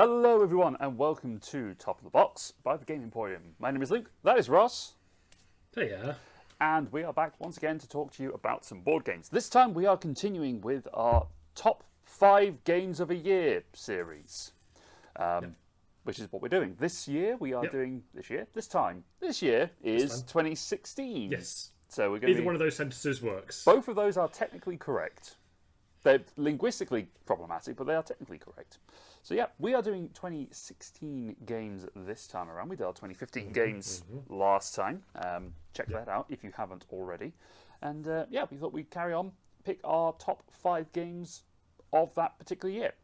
Hello everyone and welcome to Top of the Box by the Game Emporium. My name is Luke, that is Ross, Hey, yeah. and we are back once again to talk to you about some board games. This time we are continuing with our top 5 games of a year series, which is what we're doing. This year is 2016. Yes. So we're going Either one of those sentences works. Both of those are technically correct. They're linguistically problematic, but they are technically correct. So yeah, we are doing 2016 games this time around. We did our 2015 games last time. Check that out if you haven't already. And yeah, we thought we'd carry on, pick our top 5 games of that particular year.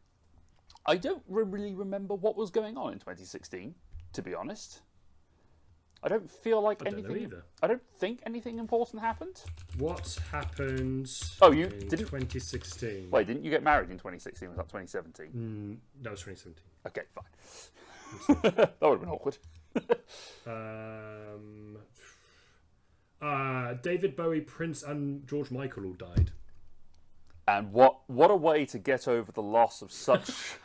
I don't really remember what was going on in 2016, to be honest. I don't feel like I don't know anything. either. I don't think anything important happened. What happened in in 2016? Wait, didn't you get married in 2016? Was that 2017? That was 2017. Okay, fine. That would have been awkward. David Bowie, Prince, and George Michael all died. And what a way to get over the loss of such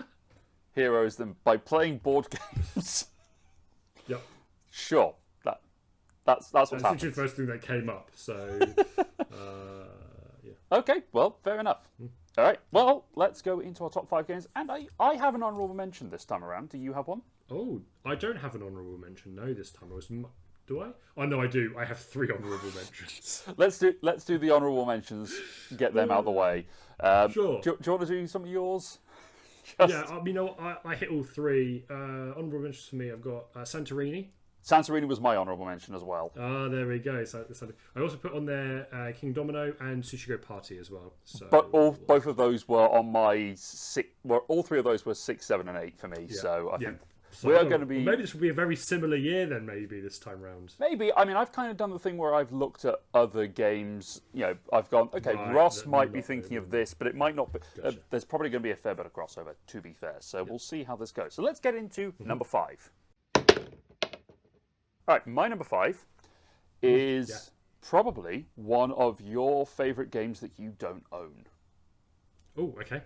heroes than by playing board games. Yep. Sure, that's what's That's happened. the first thing that came up. So, yeah. Okay, well, fair enough. All right, well, let's go into our top 5 games. And I have an honourable mention this time around. Do you have one? Oh, I don't have an honourable mention. No, this time do I? Oh no, I do. I have 3 honourable mentions. Let's do the honourable mentions. Get them out of the way. Sure. Do you want to do some of yours? Yeah, you know, I hit all 3. Honourable mentions for me. I've got Santorini. Santorini was my honourable mention as well. Ah, there we go. So, I also put on there King Domino and Sushi Go Party as well. So, But both of those were on my 6. Well, all 3 of those were 6, 7, and 8 for me. Yeah. So I think So, we are going to be. Maybe this will be a very similar year then. Maybe this time round. Maybe. I mean, I've kind of done the thing where I've looked at other games. You know, I've gone, okay, Right, Ross that might be not thinking really. of this, but it might not be. Gotcha. There's probably going to be a fair bit of crossover, to be fair. So we'll see how this goes. So let's get into number 5. All right, my number 5 is probably one of your favourite games that you don't own. Oh, okay.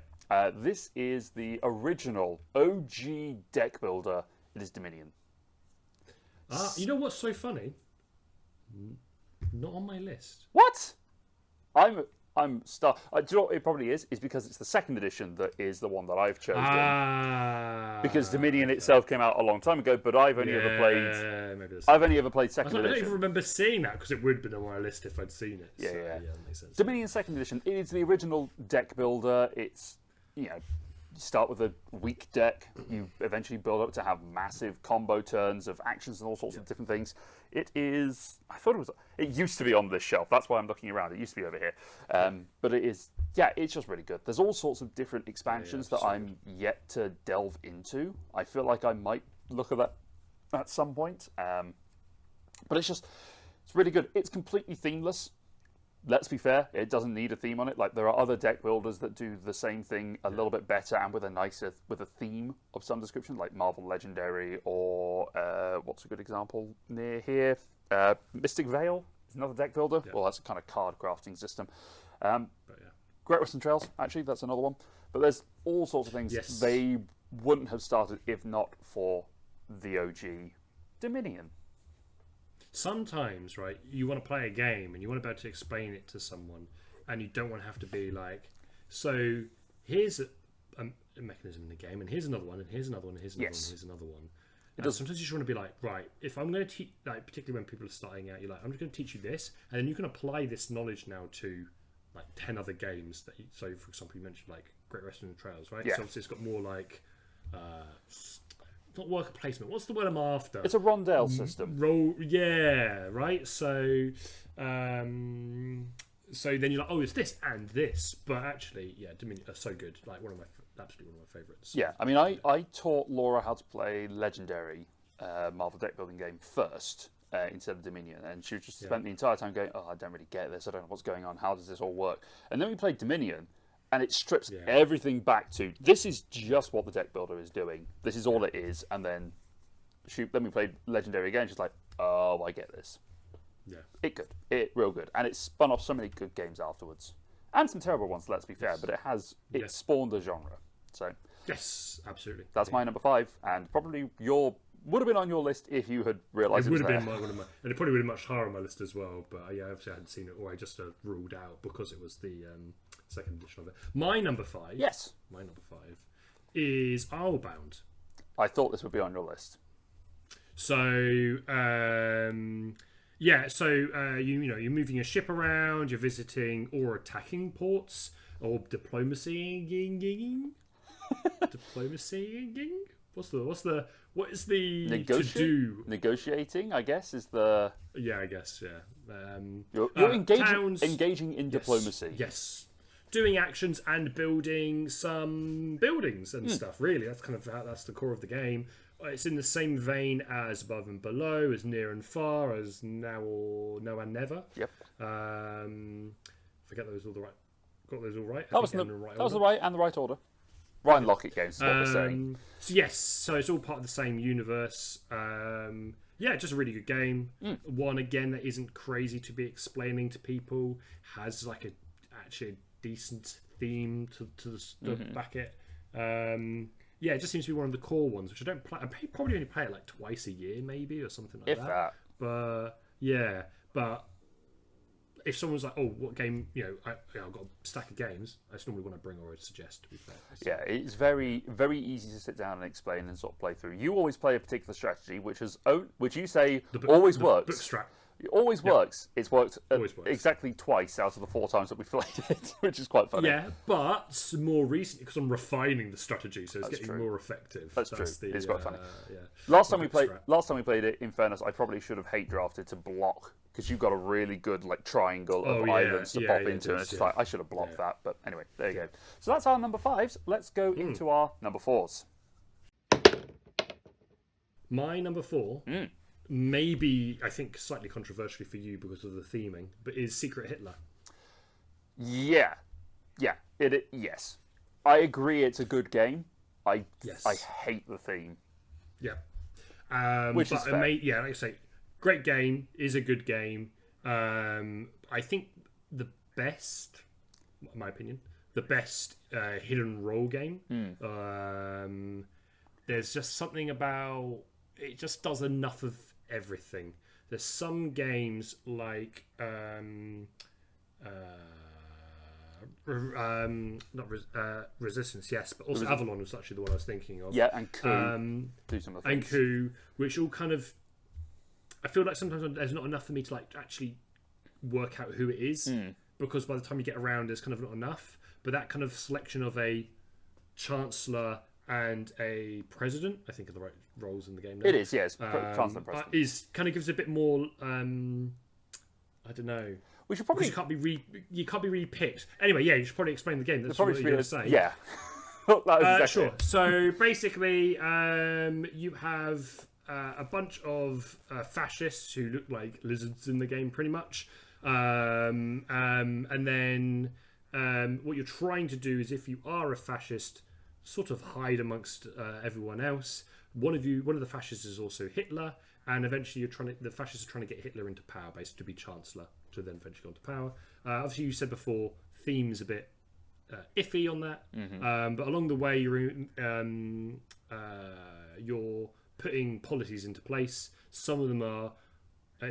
This is the original OG deck builder. It is Dominion. You know what's so funny? Not on my list. What? I'm stuck. Do you know what it probably is? Is because it's the 2nd edition that is the one that I've chosen. Because Dominion itself came out a long time ago, but I've only ever played. Maybe that's I've only ever played I 2nd don't even edition. remember seeing that because it would have been on my list if I'd seen it. Yeah, so, yeah. that makes sense. Dominion 2nd edition. It is the original deck builder. It's, you know, you start with a weak deck. You eventually build up to have massive combo turns of actions and all sorts of different things. It is. I thought it was. It used to be on this shelf. That's why I'm looking around. It used to be over here. But it is. Yeah, it's just really good. There's all sorts of different expansions that I'm yet to delve into. I feel like I might look at that at some point. But it's really good. It's completely themeless. Let's be fair, it doesn't need a theme on it. Like, there are other deck builders that do the same thing a little bit better and with a theme of some description, like Marvel Legendary or what's a good example near here? Mystic Vale is another deck builder. Yeah. Well, that's a kind of card crafting system. But yeah. Great Western Trails, actually, that's another one. But there's all sorts of things Yes. they wouldn't have started if not for the OG Dominion. Sometimes, right, you want to play a game and you want to be able to explain it to someone, and you don't want to have to be like, so here's a mechanism in the game, and here's another one, and here's another one, and here's another one, and here's another one. And sometimes you just want to be like, right, if I'm going to teach, like, particularly when people are starting out, you're like, I'm just going to teach you this, and then you can apply this knowledge now to like 10 other games that you, so for example you mentioned like Great Western Trails, right? Yeah. So obviously it's got more like not worker placement, what's the word I'm after? It's a rondelle system. Yeah, right. So then you're like, oh, it's this and this, but actually, yeah, Dominion are so good. Like absolutely one of my favorites. Yeah, I mean, I taught Laura how to play Legendary Marvel deck building game first instead of Dominion, and she just spent the entire time going, "Oh, I don't really get this. I don't know what's going on. How does this all work?" And then we played Dominion, and it strips everything back to this is just what the deck builder is doing. This is all it is, and then then we played Legendary again. She's like, "Oh, I get this." Yeah, It real good, and it spun off so many good games afterwards, and some terrible ones. Let's be fair, but it spawned a genre. So, Yes, absolutely. That's my number 5, and probably would have been on your list if you had realised It it was would have there. been one of my, and it probably would have been much higher on my list as well. But yeah, obviously I hadn't seen it, or I just ruled out because it was the second edition of it. My number 5. Yes. My number 5 is Islebound. I thought this would be on your list. So you're moving your ship around, you're visiting or attacking ports or diplomacying. What is the to do? Negotiating, I guess, is the... Yeah, I guess, yeah. You're engaging in diplomacy. Yes. Doing actions and building some buildings and stuff, really. That's kind of that's the core of the game. It's in the same vein as Above and Below, as Near and Far, as Now or No and Never. Yep. Forget those all the right. Got those all right. That was the right order. Ryan Lockett games is what we're saying. So yes, so it's all part of the same universe. Just a really good game. One again that isn't crazy to be explaining to people. Has like actually a decent theme to the back it. It just seems to be one of the core ones, which I don't play. I probably only play it like twice a year, maybe, or something like that. But yeah, if someone's like, "Oh, what game?" I've got a stack of games. That's normally one I bring or I'd suggest. To be fair, yeah, it's very, very easy to sit down and explain and sort of play through. You always play a particular strategy, which you say always works. Bootstrap. It always works. It's worked exactly twice out of the 4 times that we've played it, which is quite funny. Yeah, but more recently, because I'm refining the strategy, so it's getting true. More effective. That's true. It's quite funny. Yeah. Last time we played it, in fairness, I probably should have hate drafted to block, because you've got a really good triangle of islands to pop into, and it's just like I should have blocked that. But anyway, there you go. So that's our number 5s. Let's go into our number 4s. My number 4. Maybe, I think, slightly controversially for you because of the theming, but is Secret Hitler. Yeah. Yes. I agree it's a good game. I hate the theme. Yeah. Which is fair. Like I say, great game, is a good game. I think the best, in my opinion, hidden role game. There's just something about... It just does enough of everything. There's some games like Resistance, yes, but also Avalon was actually the one I was thinking of. Yeah, and Coup. Do some of the things. And Coup, which all kind of... I feel like sometimes there's not enough for me to actually work out who it is, because by the time you get around, there's kind of not enough. But that kind of selection of a Chancellor and a President, I think, are the right roles in the game now. It is, yes. Chancellor and President. Is kind of gives a bit more. I don't know. We should probably... You can't be re-picked. Anyway, yeah, you should probably explain the game. That's what you're going to say. Yeah. Exactly sure. So basically, you have a bunch of fascists who look like lizards in the game, pretty much. And then what you're trying to do is, if you are a fascist, sort of hide amongst everyone else. One of the fascists is also Hitler, and eventually the fascists are trying to get Hitler into power, basically to be Chancellor, to then eventually go into power. Obviously, you said before, theme's a bit iffy on that, but along the way, you're putting policies into place. Some of them are,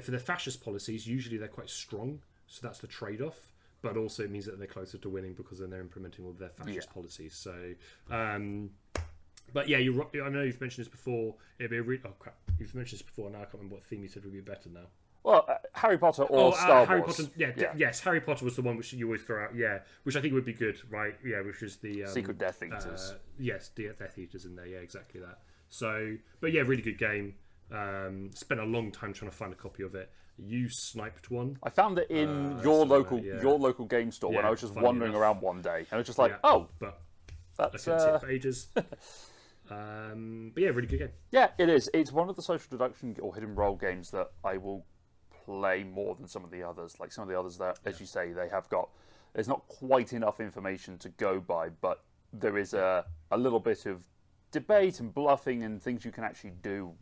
for the fascist policies, usually they're quite strong, so that's the trade-off. But also it means that they're closer to winning because then they're implementing all of their fascist policies. So, but yeah, you're right. I know you've mentioned this before. It'd be oh crap! You've mentioned this before. Now I can't remember what theme you said would be better now. Well, Harry Potter or Star Harry Wars. Potter. Yes, Harry Potter was the one which you always throw out. Yeah, which I think would be good, right? Yeah, which is the Secret Death Eaters. Yes, the Death Eaters in there. Yeah, exactly that. So, but yeah, really good game. Spent a long time trying to find a copy of it. You sniped one. I found it in your local game store when I was just wandering around one day, and I was just like, but that's I couldn't see it for ages. But yeah, really good game. Yeah, it is. It's one of the social deduction or hidden role games that I will play more than some of the others. Like some of the others that, as you say, there's not quite enough information to go by, but there is a little bit of debate and bluffing and things you can actually do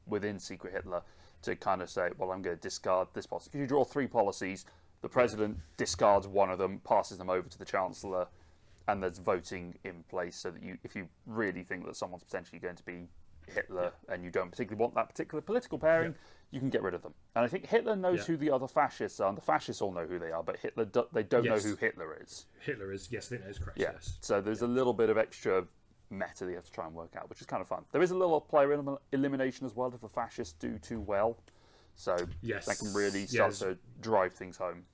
within Secret Hitler to kind of say, well, I'm going to discard this policy. Because you draw 3 policies, the president discards one of them, passes them over to the chancellor, and there's voting in place so that if you really think that someone's potentially going to be Hitler and you don't particularly want that particular political pairing, you can get rid of them. And I think Hitler knows who the other fascists are, and the fascists all know who they are, but Hitler they don't know who Hitler is. Hitler is, yes, I think that is correct. Yeah. Yes. So there's a little bit of extra meta that you have to try and work out, which is kind of fun. There is a little player elimination as well if the fascists do too well. So that can really start to drive things home.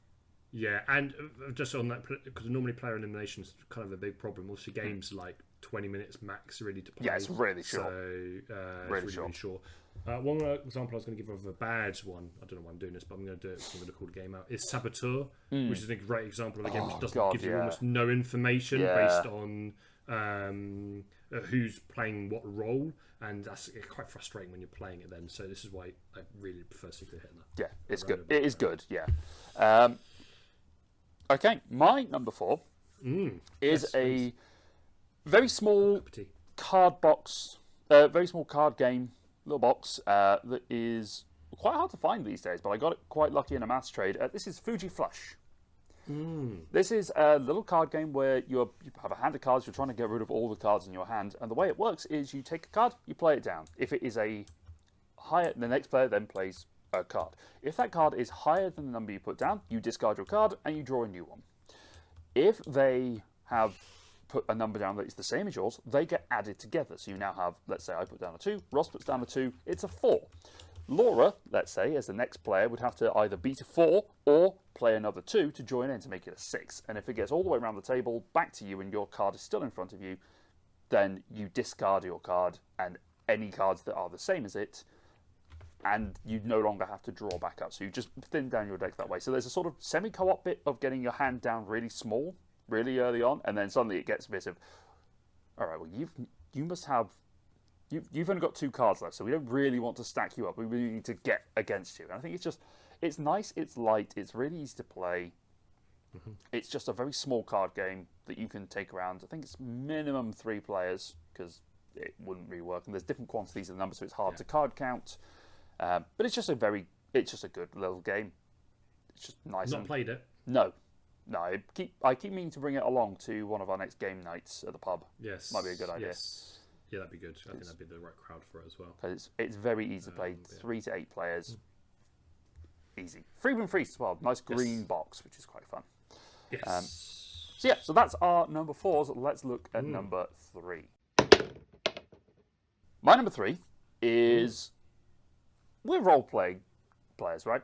Yeah, and just on that, because normally player elimination is kind of a big problem. Also, games like 20 minutes max really to play. Yeah, it's really short. So, really short. One example I was going to give of a bad one, I don't know why I'm doing this, but I'm going to do it because I'm going to call the game out, is Saboteur, which is a great example of a game which doesn't give you almost no information based on who's playing what role, and that's quite frustrating when you're playing it then. So this is why I really prefer Secret Hitler. Yeah, it's good. It is good, yeah. Okay, my number 4 is a very small card box, very small card game, little box that is quite hard to find these days, but I got it quite lucky in a mass trade. This is Fuji Flush. This is a little card game where you have a hand of cards, you're trying to get rid of all the cards in your hand, and the way it works is you take a card, you play it down. If it is a higher, the next player then plays a card. If that card is higher than the number you put down, you discard your card and you draw a new one. If they have put a number down that is the same as yours, they get added together. So you now have, let's say I put down a 2, Ross puts down a 2, it's a 4. Laura, let's say, as the next player, would have to either beat a 4 or play another 2 to join in to make it a 6. And if it gets all the way around the table, back to you, and your card is still in front of you, then you discard your card and any cards that are the same as it, and you no longer have to draw back up. So you just thin down your deck that way. So there's a sort of semi-co-op bit of getting your hand down really small, really early on, and then suddenly it gets a bit of, all right, well, you must have, you've only got 2 cards left, so we don't really want to stack you up. We really need to get against you. And I think it's nice, it's light, it's really easy to play. It's just a very small card game that you can take around. I think it's minimum 3 players, because it wouldn't really work. And there's different quantities of numbers, so it's hard to card count. But it's just a good little game. It's just nice. Not played it? No. I keep meaning to bring it along to one of our next game nights at the pub. Yes. Might be a good idea. Yes. Yeah, that'd be good. I think that'd be the right crowd for it as well. Because it's very easy to play. 3 to 8 players. Easy. Freedom Feast as well. Nice green box, which is quite fun. Yes. So that's our number 4s. Let's look at number 3. My number 3 is... We're role-playing players, right?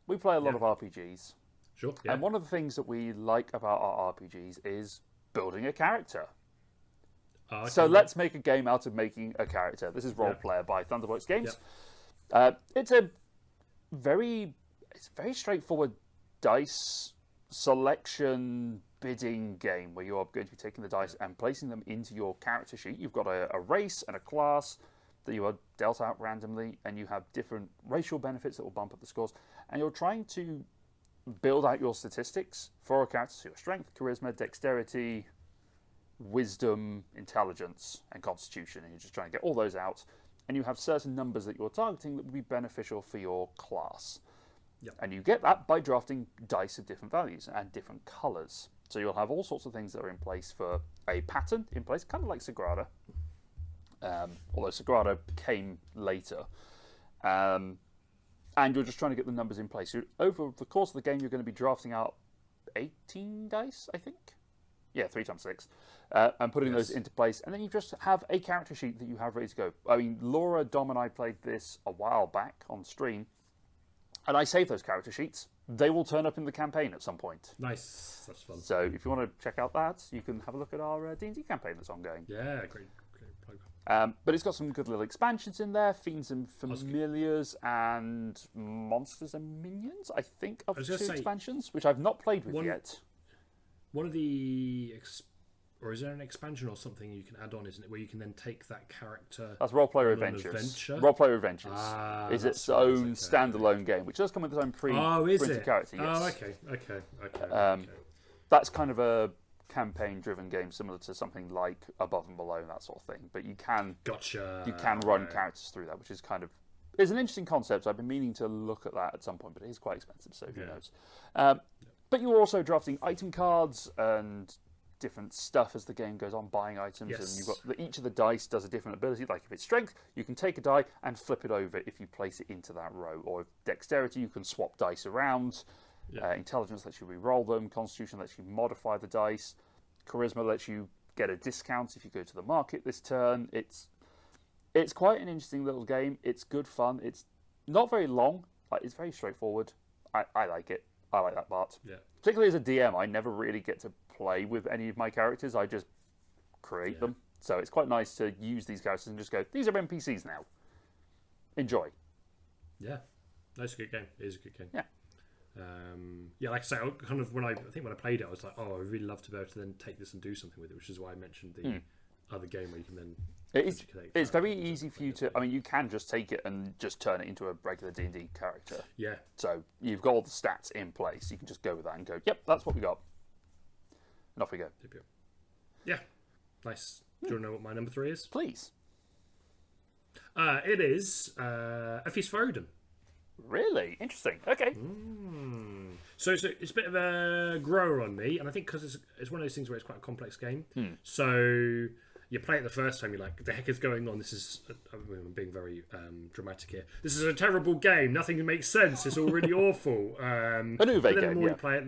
We play a lot of RPGs. Sure, yeah. And one of the things that we like about our RPGs is building a character. So let's make a game out of making a character. This is Role Player by Thunderbolts Games. It's a very straightforward dice selection bidding game where you are going to be taking the dice and placing them into your character sheet. You've got a race and a class that you are dealt out randomly, and you have different racial benefits that will bump up the scores, and you're trying to build out your statistics for a character, so your strength, charisma, dexterity, wisdom, intelligence, and constitution, and you're just trying to get all those out, and you have certain numbers that you're targeting that would be beneficial for your class. And you get that by drafting dice of different values and different colours. So you'll have all sorts of things that are in place for a pattern in place, kind of like Sagrada. Although Sagrada came later. And you're just trying to get the numbers in place. So over the course of the game, you're going to be drafting out 18 dice, I think. Yeah, 3 times 6. And putting those into place. And then you just have a character sheet that you have ready to go. I mean, Laura, Dom, and I played this a while back on stream. And I saved those character sheets. They will turn up in the campaign at some point. Nice. That's fun. So if you want to check out that, you can have a look at our D&D campaign that's ongoing. Yeah, great plug. But it's got some good little expansions in there, Fiends and Familiars, and Monsters and Minions, I think, of 2 expansions, which I've not played with yet. One of the... Or is there an expansion or something you can add on, isn't it, where you can then take that character... That's Role Player Adventures. Role Player Adventures is its own standalone game, which does come with its own pre-printed character. Yes. Oh, okay. That's kind of a campaign-driven game, similar to something like Above and Below, that sort of thing. But you can run characters through that, which is kind of... It's an interesting concept. I've been meaning to look at that at some point, but it is quite expensive, so who knows. But you're also drafting item cards and different stuff as the game goes on, buying items, and Yes. you've got each of the dice does a different ability. Like if it's strength, you can take a die and flip it over if you place it into that row. Or if dexterity, you can swap dice around. Intelligence lets you re-roll them. Constitution lets you modify the dice. Charisma lets you get a discount if you go to the market this turn. It's quite an interesting little game. It's good fun. It's not very long. Like, it's very straightforward. I like it. I like that part. Yeah. Particularly as a DM, I never really get to play with any of my characters. I just create them. So it's quite nice to use these characters and just go, these are NPCs now. Enjoy. Yeah. That's a good game. It is a good game. Yeah. Like I say, when I played it, I was like, oh, I really love to be able to then take this and do something with it, which is why I mentioned the other game where you can then. It's very easy for you to. I mean, you can just take it and just turn it into a regular D&D character. Yeah. So you've got all the stats in place. You can just go with that and go, yep, that's what we got. And off we go. Yeah. Nice. Do you want to know what my number 3 is? Please. It is A Feast for Odin. Really? Interesting. Okay. So it's a bit of a grower on me, and I think because it's one of those things where it's quite a complex game. So you play it the first time, you're like, the heck is going on? This is, I'm being very dramatic here. This is a terrible game. Nothing makes sense. It's all really awful. An Uwe game, the more you play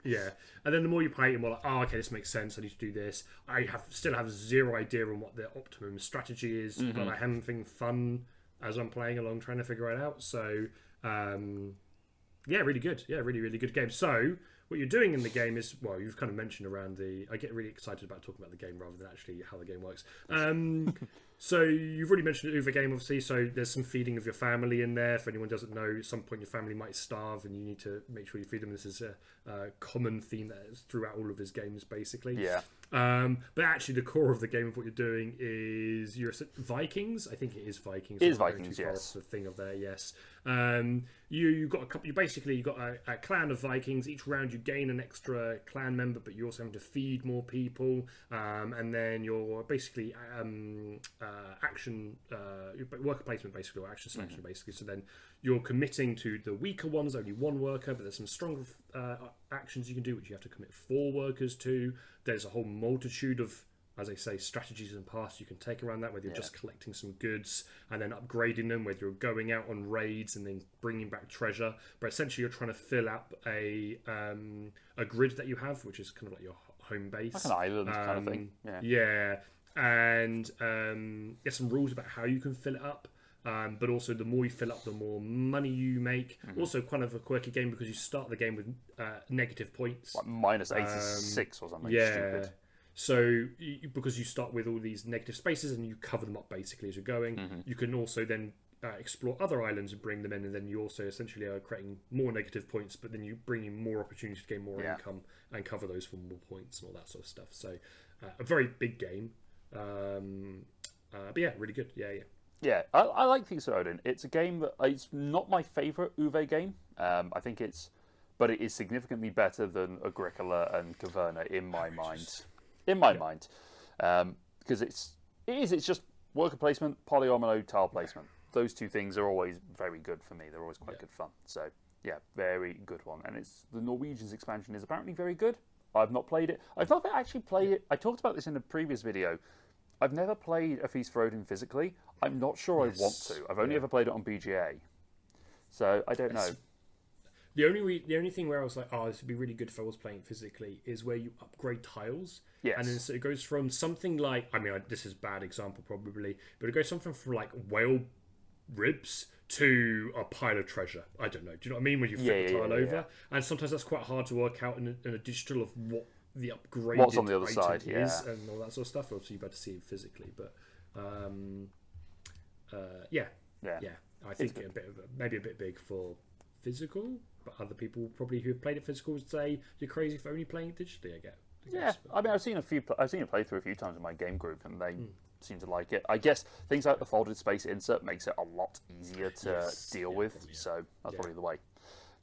it, and then the more you play it, you're more like, oh, okay, this makes sense. I need to do this. I still have zero idea on what the optimum strategy is, but I'm having fun as I'm playing along, trying to figure it out. So. Really good. Yeah, really, really good game. So, what you're doing in the game is, well, you've kind of mentioned around I get really excited about talking about the game rather than actually how the game works. So, you've already mentioned Uwe game, obviously. So, there's some feeding of your family in there. For anyone who doesn't know, at some point your family might starve and you need to make sure you feed them. This is a common theme that is throughout all of his games, basically. Yeah. But actually, the core of the game of what you're doing is you're Vikings. I think it is Vikings. It is Vikings, yes. The thing of there, yes. You got a couple. You got a clan of Vikings. Each round you gain an extra clan member, but you also have to feed more people. And then you're basically action worker placement, basically, or action selection, basically. So then you're committing to the weaker ones, only one worker, but there's some stronger actions you can do, which you have to commit 4 workers to. There's a whole multitude of, as I say, strategies and paths you can take around that, whether you're just collecting some goods and then upgrading them, whether you're going out on raids and then bringing back treasure. But essentially, you're trying to fill up a grid that you have, which is kind of like your home base. Like an island kind of thing. Yeah. And there's some rules about how you can fill it up. But also, the more you fill up, the more money you make. Also, kind of a quirky game because you start the game with negative points. Like minus 86 or something stupid. So, because you start with all these negative spaces and you cover them up basically as you're going, you can also then explore other islands and bring them in, and then you also essentially are creating more negative points, but then you bring in more opportunity to gain more income and cover those for more points and all that sort of stuff. So, a very big game. But yeah, really good. Yeah, I like Feast for Odin. It's a game that it's not my favourite Uwe game. But it is significantly better than Agricola and Caverna in my mind. Because it's just worker placement, polyomino tile placement. Those two things are always very good for me. They're always quite good fun. So yeah, very good one. And the Norwegians expansion is apparently very good. I've not played it. I've not actually played it. I talked about this in a previous video. I've never played A Feast for Odin physically. I'm not sure I want to. I've only ever played it on BGA. So I don't know. The only thing where I was like, oh, this would be really good if I was playing physically is where you upgrade tiles. Yes. And then so it goes from something like, this is a bad example probably, but it goes something from like whale ribs to a pile of treasure. I don't know. Do you know what I mean? When you flip the tile over. And sometimes that's quite hard to work out in a digital of what the upgraded what's on the other item side, is and all that sort of stuff. Obviously, you better see it physically, but I think maybe a bit big for physical, but other people probably who have played it physical would say you're crazy for only playing it digitally. I guess. I've seen it play through a few times in my game group, and they seem to like it. I guess things like the folded space insert makes it a lot easier to deal with. Probably, so that's probably the way.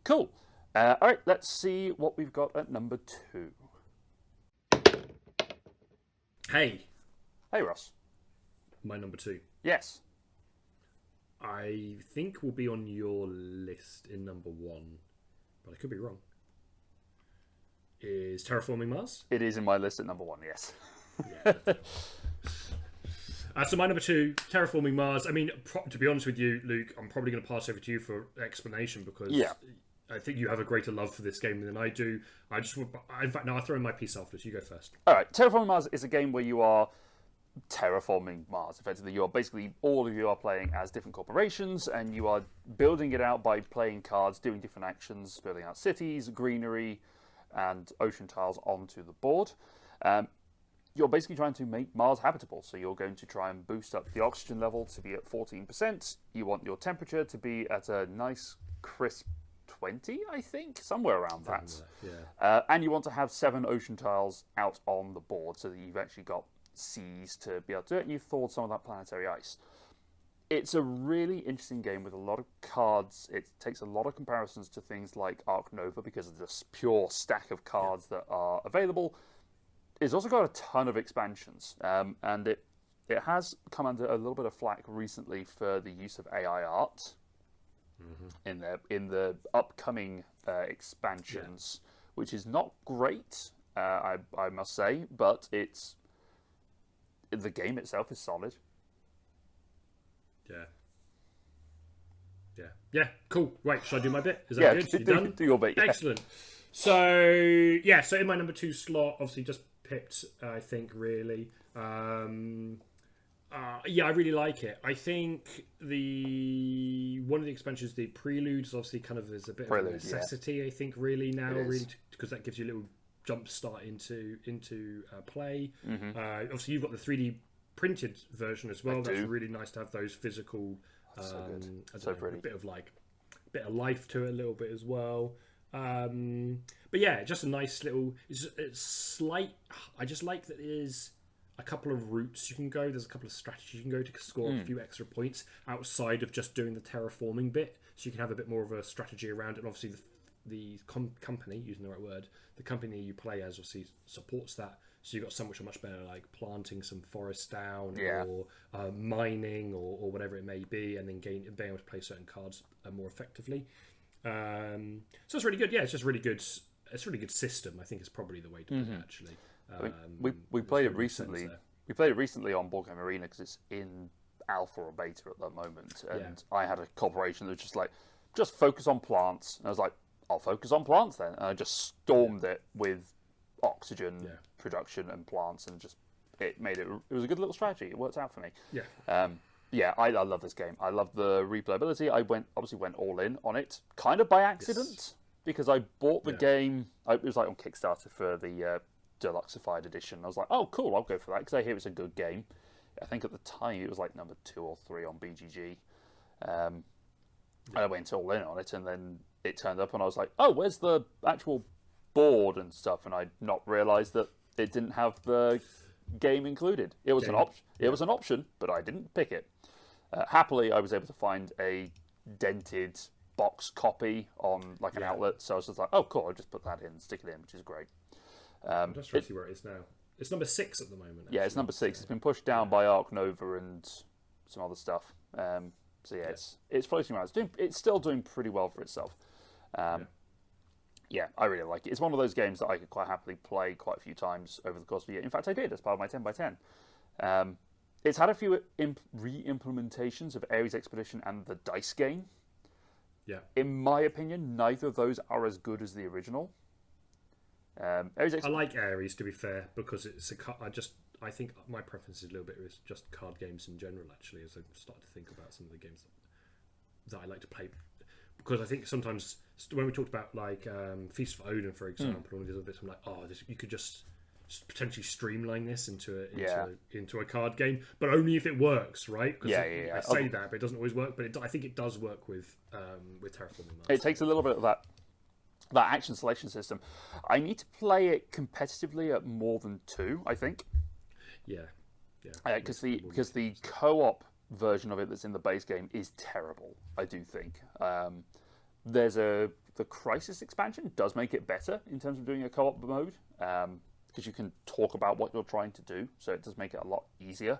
Cool. All right, let's see what we've got at number 2. Hey, Ross. My number 2. Yes. I think will be on your list in number 1, but I could be wrong. is Terraforming Mars. It is in my list at number 1. Yes. Yeah. So my number 2, Terraforming Mars. I mean, to be honest with you, Luke, I'm probably going to pass over to you for explanation because I think you have a greater love for this game than I do. In fact, no, I'll throw in my piece afterwards. You go first. All right. Terraforming Mars is a game where you are terraforming Mars. Effectively, you are basically all of you are playing as different corporations, and you are building it out by playing cards, doing different actions, building out cities, greenery, and ocean tiles onto the board. You're basically trying to make Mars habitable. So you're going to try and boost up the oxygen level to be at 14%. You want your temperature to be at a nice crisp 20, I think, somewhere around that. Yeah. And you want to have 7 ocean tiles out on the board so that you've actually got seas to be able to do it, and you've thawed some of that planetary ice. It's a really interesting game with a lot of cards. It takes a lot of comparisons to things like Ark Nova because of this pure stack of cards that are available. It's also got a ton of expansions, and it has come under a little bit of flack recently for the use of AI art in the upcoming expansions, which is not great, I must say, but the game itself is solid. Yeah. Cool. Right. Should I do my bit? Is that good? You done? Do your bit. Yeah. Excellent. So in my number 2 slot, obviously just pipped. I think really. I really like it. I think one of the expansions, the Prelude, is obviously kind of there's a bit of a necessity. Yeah. I think really now, really because that gives you a little jump start into play. Obviously, you've got the 3D printed version as well. That's really nice to have those physical. So pretty. A bit of life to it a little bit as well. But yeah, just a nice little. It's slight. I just like that there's a couple of routes you can go. There's a couple of strategies you can go to score a few extra points outside of just doing the terraforming bit. So you can have a bit more of a strategy around it. And obviously, the company, using the right word, the company you play as obviously supports that. So you've got some which are much better, like planting some forest down or mining or whatever it may be, and then being able to play certain cards more effectively. So it's really good. Yeah, it's just really good. It's a really good system. I think is probably the way to put it. Actually, we played it recently. We played it recently on Board Game Arena because it's in alpha or beta at the moment, and I had a corporation that was just focus on plants. And I was like, I'll focus on plants then, and I just stormed it with oxygen production and plants, and it was a good little strategy. It worked out for me. I love this game. I love the replayability. I went all in on it, kind of by accident, because I bought the game. It was like on Kickstarter for the Deluxeified edition. I was like, oh cool, I'll go for that because I hear it's a good game. I think at the time it was like number 2 or 3 on BGG. And I went all in on it, and then it turned up, and I was like, oh, where's the actual board and stuff? And I'd not realised that it didn't have the game included. It was an option. It was an option, but I didn't pick it. Happily, I was able to find a dented box copy on an outlet, so I was just like, oh cool, I'll just put that in, stick it in, which is great. I'm just trying to see where it is now. It's number 6 at the moment. Actually. Yeah, it's number 6. It's been pushed down by Ark Nova and some other stuff. It's floating around. It's still doing pretty well for itself. Yeah, I really like it. It's one of those games that I could quite happily play quite a few times over the course of a year. In fact, I did as part of my 10x10. It's had a few re-implementations of Ares Expedition and the dice game. Yeah. In my opinion, neither of those are as good as the original. I like Ares, to be fair, because it's I think my preference is a little bit is just card games in general, actually, as I start to think about some of the games that I like to play. Because I think sometimes when we talked about Feast for Odin, for example, and these other bits, I'm like, you could just potentially streamline this into a card game, but only if it works, right? I say that, but it doesn't always work. But I think it does work with Terraforming Mars. It takes a little bit of that action selection system. I need to play it competitively at more than 2, I think. Yeah. Because the co-op version of it that's in the base game is terrible, I do think. The Crisis expansion does make it better in terms of doing a co-op mode, because you can talk about what you're trying to do, so it does make it a lot easier.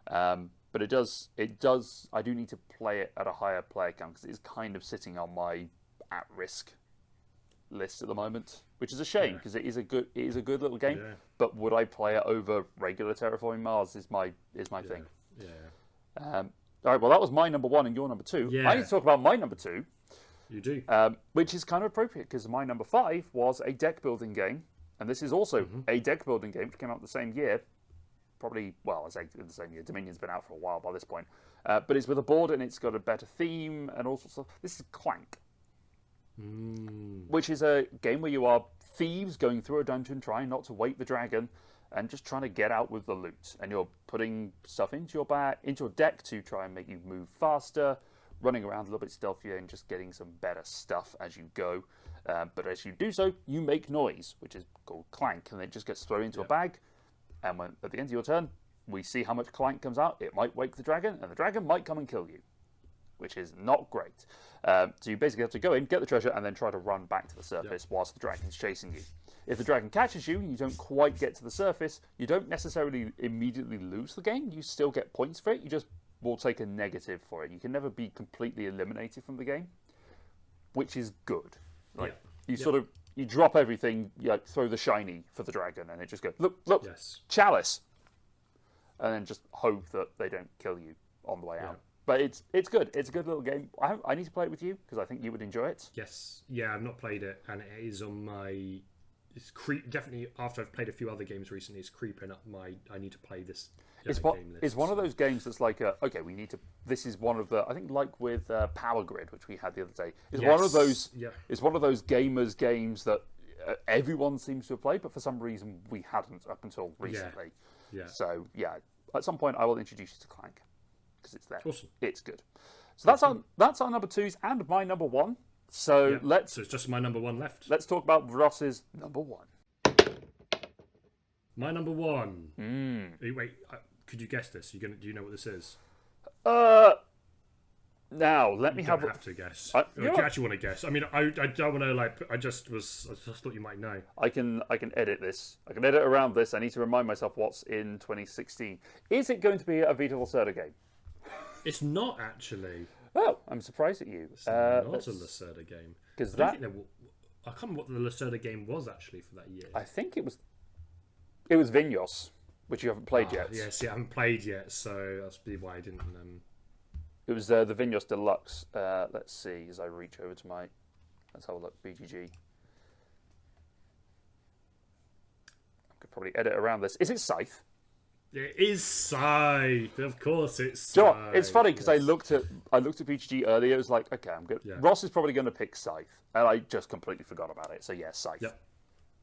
But it does. I do need to play it at a higher player count because it is kind of sitting on my at-risk list at the moment, which is a shame because it is a good little game. Yeah. But would I play it over regular Terraforming Mars? Is my thing. Yeah. All right. Well, that was my number 1 and your number 2. Yeah. I need to talk about my number 2. You do. Which is kind of appropriate because my number 5 was a deck building game, and this is also a deck building game which came out the same year. Probably, well, I say in the same year. Dominion's been out for a while by this point, but it's with a board and it's got a better theme and all sorts of. This is Clank, which is a game where you are thieves going through a dungeon trying not to wake the dragon and just trying to get out with the loot. And you're putting stuff into your deck to try and make you move faster, running around a little bit stealthier and just getting some better stuff as you go. But as you do so, you make noise, which is called Clank, and it just gets thrown into a bag. And when at the end of your turn, we see how much Clank comes out. It might wake the dragon, and the dragon might come and kill you, which is not great. So you basically have to go in, get the treasure, and then try to run back to the surface whilst the dragon's chasing you. If the dragon catches you and you don't quite get to the surface, you don't necessarily immediately lose the game. You still get points for it. You just will take a negative for it. You can never be completely eliminated from the game, which is good. Like, you drop everything, you like, throw the shiny for the dragon, and it just goes, look, chalice. And then just hope that they don't kill you on the way out. But it's good. It's a good little game. I need to play it with you, because I think you would enjoy it. Yes. Yeah, I've not played it, and it is on my... definitely, after I've played a few other games recently, it's creeping up my... I need to play this game list. It's one of those games that's like, okay, we need to... This is one of the... I think like with Power Grid, which we had the other day. It's one of those... Yeah. It's one of those gamers games that everyone seems to have played, but for some reason we hadn't up until recently. Yeah. So, yeah. At some point, I will introduce you to Clank, because it's there. Awesome. It's good. So that's our number 2s and my number 1. So So it's just my number 1 left. Let's talk about Ross's number 1. My number 1. Wait, could you guess this? Do you know what this is? Now let me You don't have to guess. Do you actually want to guess? I mean, I don't want to like. I just thought you might know. I can edit this. I can edit around this. I need to remind myself what's in 2016. Is it going to be a Vita Lacerda game? It's not actually. Oh, I'm surprised at you. It's not a Lacerda game. Because I can't remember what the Lacerda game was actually for that year. I think it was Vinhos, which you haven't played yet. Yes, I haven't played yet, so that's probably why I didn't. It was the Vinhos Deluxe. Let's see as I reach over to my. Let's have a look. BGG. I could probably edit around this. Is it Scythe? It is Scythe. Of course, it's Scythe. Do you know what? It's funny because I looked at BGG earlier. It was like, okay, I'm good. Yeah. Ross is probably going to pick Scythe, and I just completely forgot about it. So yeah, Scythe. Yep.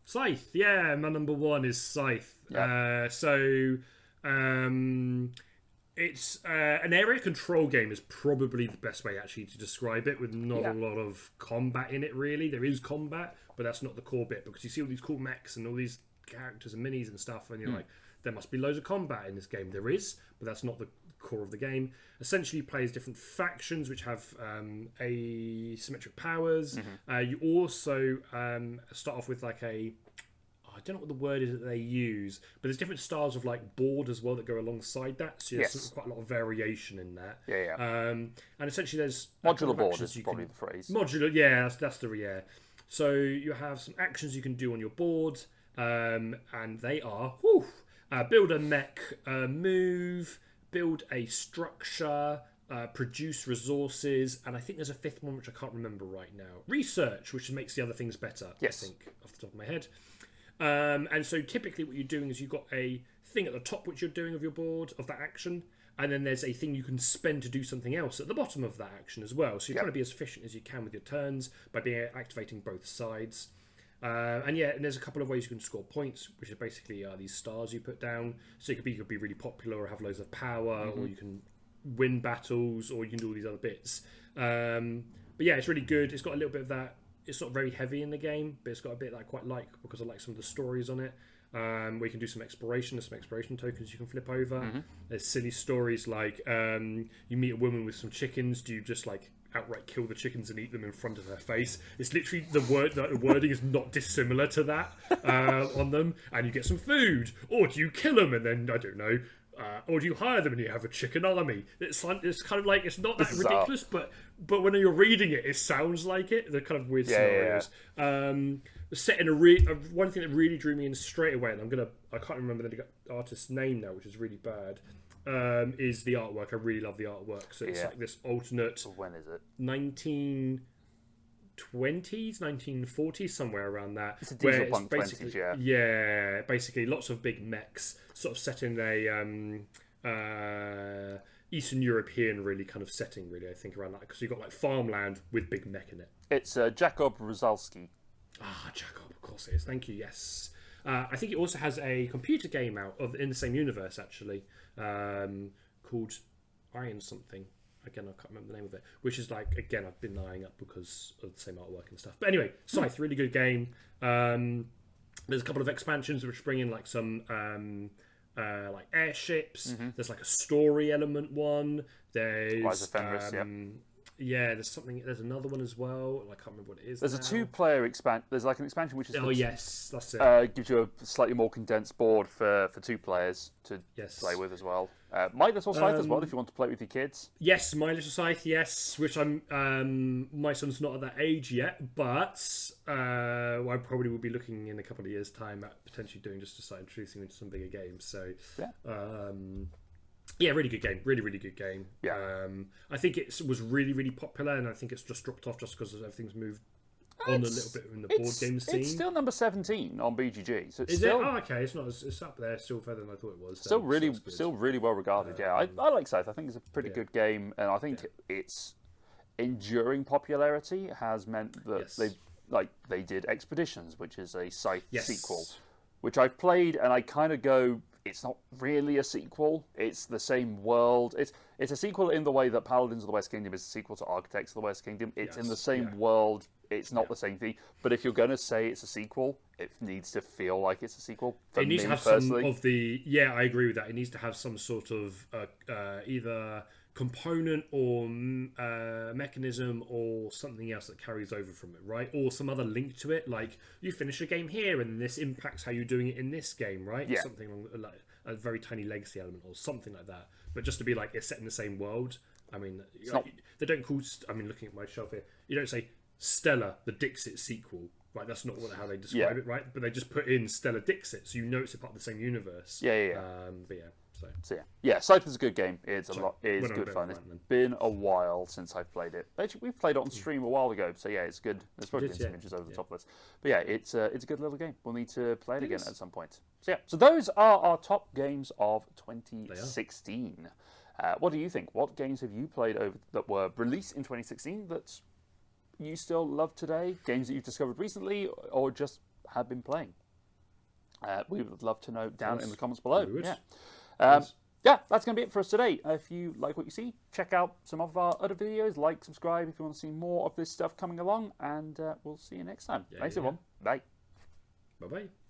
Scythe. Yeah, my number 1 is Scythe. Yep. It's an area control game is probably the best way actually to describe it, with not a lot of combat in it really. There is combat, but that's not the core bit, because you see all these cool mechs and all these characters and minis and stuff, and you're like, there must be loads of combat in this game. There is, but that's not the core of the game. Essentially, you play as different factions which have asymmetric powers. You also start off with like I don't know what the word is that they use, but there's different styles of like board as well that go alongside that. So there's quite a lot of variation in that. And essentially, there's modular board is probably the phrase. Modular, yeah, that's the. So you have some actions you can do on your board, and they are build a mech, move, build a structure, produce resources, and I think there's a 5th one which I can't remember right now. Research, which makes the other things better. Yes. I think off the top of my head. And so typically what you're doing is you've got a thing at the top which you're doing of your board, of that action, and then there's a thing you can spend to do something else at the bottom of that action as well. So you're trying to be as efficient as you can with your turns by activating both sides. And there's a couple of ways you can score points, which are basically these stars you put down. So you could be really popular or have loads of power, or you can win battles, or you can do all these other bits. But yeah, it's really good. It's got a little bit of that. It's not very heavy in the game, but it's got a bit that I quite like, because I like some of the stories on it. Where you can do some exploration. There's some exploration tokens you can flip over. There's silly stories like you meet a woman with some chickens. Do you just like outright kill the chickens and eat them in front of her face? It's literally the wording is not dissimilar to that on them. And you get some food, or do you kill them and then I don't know, or do you hire them and you have a chicken army? It's kind of like it's not that Bizarre. ridiculous, but when you're reading it, it sounds like it. They're kind of weird scenarios. Set in one thing that really drew me in straight away, and I can't remember the artist's name now, which is really bad. Is the artwork? I really love the artwork. So it's like this alternate. When is it? 1920s, 1940s, somewhere around that. It's a diesel punk 20s, yeah. Yeah, basically lots of big mechs, sort of set in a Eastern European really kind of setting, really, I think, around that. Because you've got like farmland with big mech in it. It's Jakob Rosalski. Jacob, of course it is. Thank you, yes. I think it also has a computer game out in the same universe, actually, called Iron something. Again, I can't remember the name of it. Which is like, again, I've been eyeing up because of the same artwork and stuff. But anyway, Scythe, really good game. There's a couple of expansions which bring in like some like airships. There's like a story element one. There's Rise of Fenris, yeah, there's another one as well. I can't remember what it is. There's a 2-player expansion. There's like an expansion which is yes, that's it. Gives you a slightly more condensed board for 2 players to play with as well. My Little Scythe as well, if you want to play with your kids. Yes, My Little Scythe. Yes, which my son's not at that age yet, but I probably will be looking in a couple of years' time at potentially doing just to start introducing him to some bigger games. So yeah, really good game. Really, really good game. Yeah. I think it was really, really popular, and I think it's just dropped off just because everything's moved on a little bit in the board game scene. It's still number 17 on BGG. So it's Is still, it? Oh, okay. It's not. It's up there, still further than I thought it was. Still really well regarded. I like Scythe. I think it's a pretty good game, and I think its enduring popularity has meant that they did Expeditions, which is a Scythe sequel, which I've played, and I kind of go, it's not really a sequel. It's the same world. It's a sequel in the way that Paladins of the West Kingdom is a sequel to Architects of the West Kingdom. It's in the same world. It's not the same thing. But if you're going to say it's a sequel, it needs to feel like it's a sequel. It needs to have some of the... Yeah, I agree with that. It needs to have some sort of either component or mechanism or something else that carries over from it, right? Or some other link to it, like you finish a game here and this impacts how you're doing it in this game, right? Yeah. Something like a very tiny legacy element or something like that. But just to be like, it's set in the same world. I mean, they don't call... I mean, looking at my shelf here, you don't say Stella, the Dixit sequel. Right, that's not how they describe it, right? But they just put in Stella Dixit, so you know it's a part of the same universe. Yeah. But yeah, so Scythe is a good game. It's it's good fun. It's been a while since I've played it. Actually, we played it on stream a while ago, so yeah, it's good. There's probably been some images over the top of this, but yeah, it's a good little game. We'll need to play it again at some point. So those are our top games of 2016. What do you think? What games have you played that were released in 2016 that you still love today? Games that you've discovered recently or just have been playing? We would love to know down in the comments below. Yeah, that's going to be it for us today. If you like what you see, check out some of our other videos. Like, subscribe if you want to see more of this stuff coming along. And we'll see you next time. Thanks, everyone. Bye. Bye-bye.